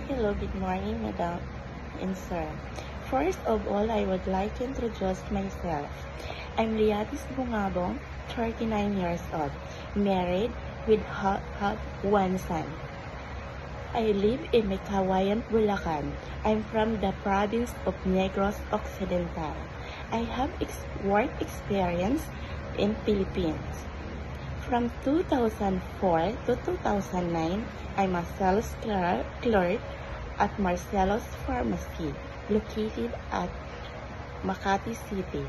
Hello, good morning, Madam and Sir. First of all, I would like to introduce myself. I'm Liatis Bungabong, 39 years old, married with have one son. I live in Mekawayan, Bulacan. I'm from the province of Negros Occidental. I have work experience in Philippines. From 2004 to 2009, I'm a sales clerk at Marcelo's Pharmacy, located at Makati City.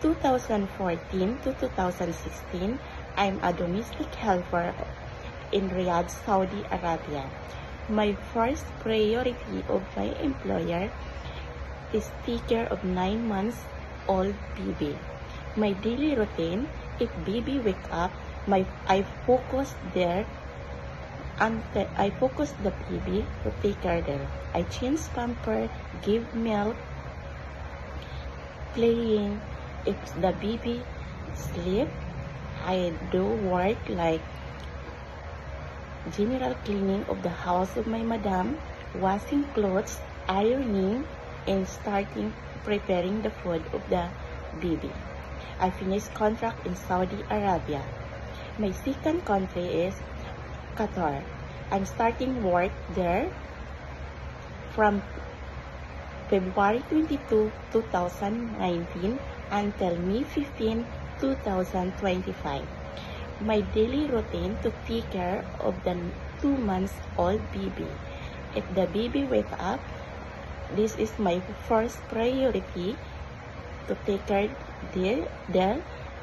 2014 to 2016, I'm a domestic helper in Riyadh, Saudi Arabia. My first priority of my employer is take care of 9 months old baby. My daily routine, if baby wake up, I focus the baby to take care there. I change pamper, give milk, playing. If the baby sleep, I do work like general cleaning of the house of my madam, washing clothes, ironing, and starting preparing the food of the baby. I finished contract in Saudi Arabia. My second country is Qatar. I'm starting work there from February 22, 2019 until May 15, 2025. My daily routine to take care of the 2 months old baby. If the baby wake up, this is my first priority to take care there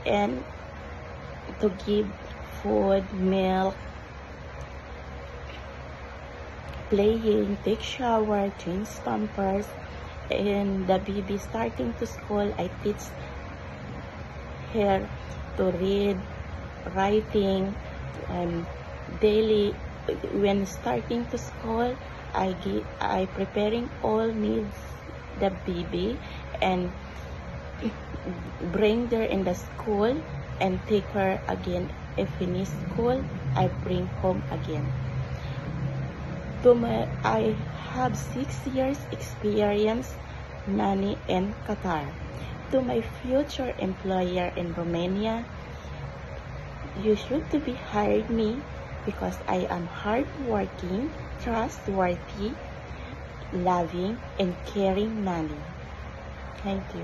and to give food, milk, playing, take shower, change pampers, and the baby starting to school, I teach her to read, writing, and daily when starting to school, I preparing all needs the baby and bring her in the school and take her again. If finish school, I bring home again. I have 6 years experience nanny in Qatar. To my future employer in Romania, you should to be hired me because I am hardworking, trustworthy, loving, and caring nanny. Thank you.